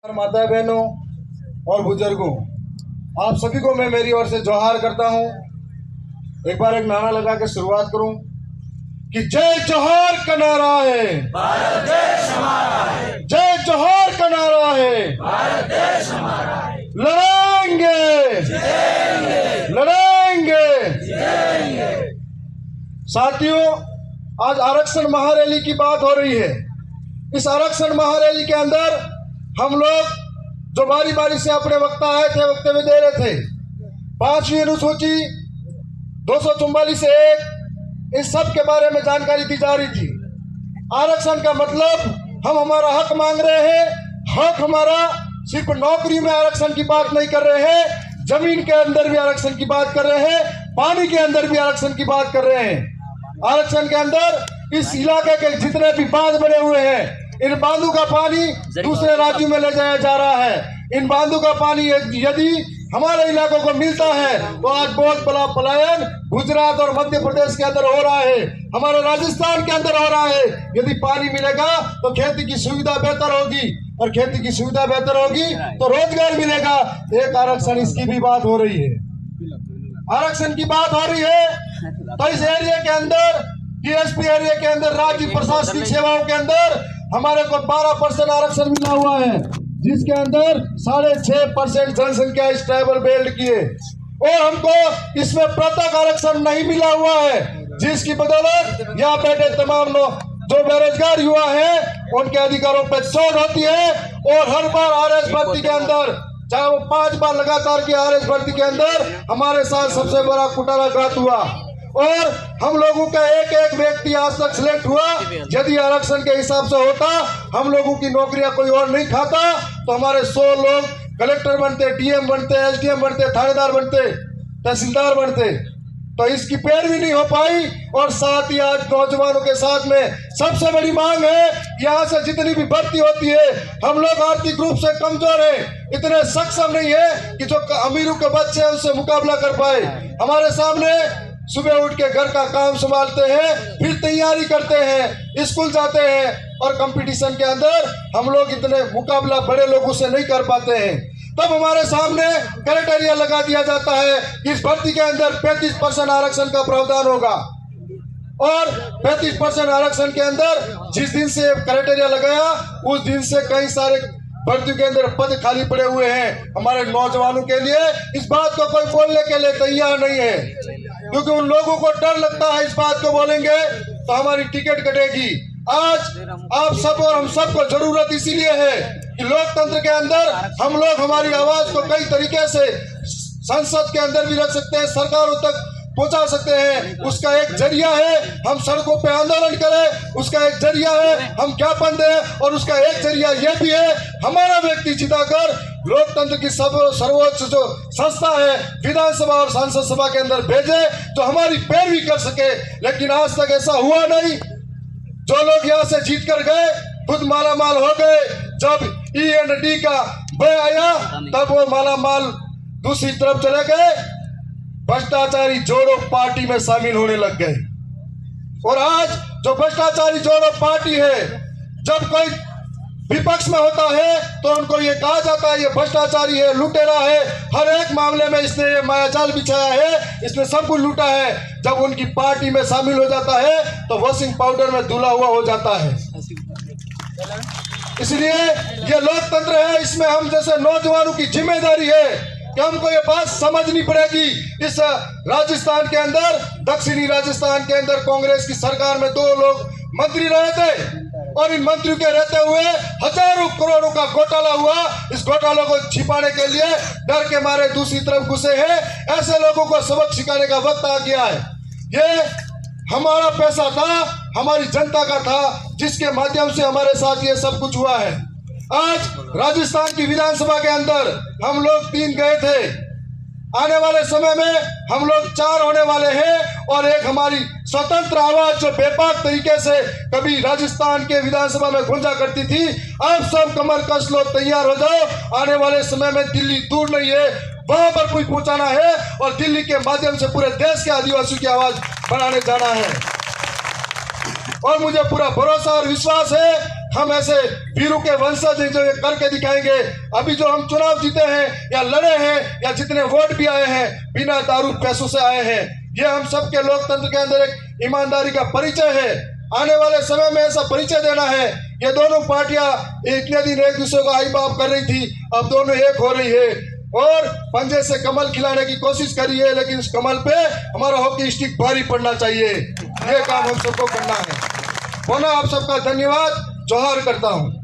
माता बहनों और बुजुर्गों, आप सभी को मैं मेरी ओर से जोहार करता हूं। एक बार एक नारा लगा के शुरुआत करूं कि जय जोहार का नारा है, भारत देश हमारा है। जय जोहार का नारा है, भारत देश हमारा है। लड़ेंगे लड़ेंगे। साथियों, आज आरक्षण महारैली की बात हो रही है। इस आरक्षण महारैली के अंदर हम लोग जो बारी बारी से अपने वक्ता आए थे, वक्तव्य दे रहे थे। 5वीं अनुसूची 244 से 1 इस सब के बारे में जानकारी दी जा रही थी। आरक्षण का मतलब हम हमारा हक मांग रहे हैं। हक हमारा सिर्फ नौकरी में आरक्षण की बात नहीं कर रहे हैं, जमीन के अंदर भी आरक्षण की बात कर रहे हैं, पानी के अंदर भी आरक्षण की बात कर रहे हैं। आरक्षण के अंदर इस इलाके के जितने भी बांध बने हुए हैं, इन बांधों का पानी दूसरे राज्यों में ले जाया जा रहा है। इन बांधों का पानी यदि हमारे इलाकों को मिलता है तो आज बहुत बड़ा पलायन गुजरात और मध्य प्रदेश के अंदर हो रहा है, हमारे राजस्थान के अंदर हो रहा है। यदि पानी मिलेगा तो खेती की सुविधा बेहतर होगी, और खेती की सुविधा बेहतर होगी तो रोजगार मिलेगा। एक आरक्षण इसकी भी बात हो रही है, आरक्षण की बात हो रही है। तो इस एरिया के अंदर, टीएसपी एरिया के अंदर, राज्य प्रशासनिक सेवाओं के अंदर हमारे को 12% आरक्षण मिला हुआ है, जिसके अंदर 6.5% जनसंख्या इस ट्राइबल बेल्ट की है। और हमको इसमें पृथक आरक्षण नहीं मिला हुआ है, जिसकी बदौलत यहाँ बैठे तमाम लोग जो बेरोजगार युवा हैं उनके अधिकारों पर चोट होती है। और हर बार आरएस भर्ती के अंदर, चाहे वो 5 बार लगातार की आरएस भर्ती के अंदर हमारे साथ सबसे बड़ा कुटाराघात हुआ। और हम लोगों का एक एक व्यक्ति आज तक सिलेक्ट हुआ। यदि आरक्षण के हिसाब से होता, हम लोगों की नौकरियां कोई और नहीं खाता, तो हमारे 100 लोग कलेक्टर बनते, डीएम बनते, एसडीएम बनते, थानेदार बनते, तहसीलदार बनते। तो इसकी पैरवी नहीं हो पाई। और साथ ही आज नौजवानों के साथ में सबसे बड़ी मांग है, यहाँ से जितनी भी भर्ती होती है, हम लोग आर्थिक रूप से कमजोर हैं, इतने सक्षम नहीं है कि जो अमीरों के बच्चे हैं उससे मुकाबला कर पाए। हमारे सामने सुबह उठ के घर का काम संभालते हैं, फिर तैयारी करते हैं, स्कूल जाते हैं, और कंपटीशन के अंदर हम लोग इतने मुकाबला बड़े लोगों से नहीं कर पाते हैं। तब हमारे सामने क्राइटेरिया लगा दिया जाता है कि इस भर्ती के अंदर 35% आरक्षण का प्रावधान होगा। और 35% आरक्षण के अंदर जिस दिन से क्राइटेरिया लगाया, उस दिन से कई सारे भर्ती के अंदर पद खाली पड़े हुए हैं हमारे नौजवानों के लिए। इस बात को कोई बोलने के लिए तैयार नहीं है, क्योंकि उन लोगों को डर लगता है इस बात को बोलेंगे तो हमारी टिकट कटेगी। आज आप सब और हम सब को जरूरत इसीलिए है कि लोकतंत्र के अंदर हम लोग हमारी आवाज को कई तरीके से संसद के अंदर भी रख सकते हैं, सरकारों तक पहुंचा सकते हैं। उसका एक जरिया है हम सड़कों पे आंदोलन करें, उसका एक जरिया है हम ज्ञापन दें, और उसका एक जरिया ये भी है हमारा व्यक्ति जिताकर लोकतंत्र की सर्वोच्च जो संस्था है विधानसभा और संसद सभा के अंदर भेजे, तो हमारी पैरवी कर सके। लेकिन आज तक ऐसा हुआ नहीं। जो लोग यहाँ से जीत कर गए खुद माला माल हो गए। जब E&D का बय आया तब वो माला माल दूसरी तरफ चले गए, भ्रष्टाचारी जोड़ो पार्टी में शामिल होने लग गए। और आज जो भ्रष्टाचारी जोड़ो पार्टी है, जब कोई विपक्ष में होता है तो उनको ये कहा जाता है ये भ्रष्टाचारी है, लुटेरा है, हर एक मामले में इसने ये मायाजाल बिछाया है, इसने सब कुछ लूटा है। जब उनकी पार्टी में शामिल हो जाता है तो वॉशिंग पाउडर में धुला हुआ हो जाता है। इसलिए ये लोकतंत्र है, इसमें हम जैसे नौजवानों की जिम्मेदारी है कि हमको ये बात समझनी पड़ेगी। इस राजस्थान के अंदर, दक्षिणी राजस्थान के अंदर कांग्रेस की सरकार में 2 लोग मंत्री रहे थे, और इन मंत्रियों के रहते हुए हजारों करोड़ों का घोटाला हुआ। इस घोटालों को छिपाने के लिए डर के मारे दूसरी तरफ घुसे हैं। ऐसे लोगों को सबक सिखाने का वक्त आ गया है। ये हमारा पैसा था, हमारी जनता का था, जिसके माध्यम से हमारे साथ ये सब कुछ हुआ है। आज राजस्थान की विधानसभा के अंदर हम लोग 3 गए थे, आने वाले समय में हम लोग 4 होने वाले हैं। और एक हमारी स्वतंत्र आवाज जो बेबाक तरीके से कभी राजस्थान के विधानसभा में गूंजा करती थी, आप सब कमर कस लो, तैयार हो जाओ। आने वाले समय में दिल्ली दूर नहीं है, वहां पर कोई पहुंचाना है, और दिल्ली के माध्यम से पूरे देश के आदिवासियों की आवाज बढ़ाने जाना है। और मुझे पूरा भरोसा और विश्वास है हम ऐसे वीरों के वंशज हैं जो ये करके दिखाएंगे। अभी जो हम चुनाव जीते हैं या लड़े हैं या जितने वोट भी आए हैं बिना दारू पैसों से आए हैं। ये हम सबके लोकतंत्र के अंदर एक ईमानदारी का परिचय है। आने वाले समय में ऐसा परिचय देना है। ये दोनों पार्टियां इतने दिन एक दूसरे को आई बाप कर रही थी, अब दोनों एक हो रही है और पंजे से कमल खिलाने की कोशिश करी है, लेकिन इस कमल पे हमारा हॉकी स्टिक भारी पड़ना चाहिए। ये काम हम सबको करना है। पुनः आप सबका धन्यवाद, जोहार करता हूँ।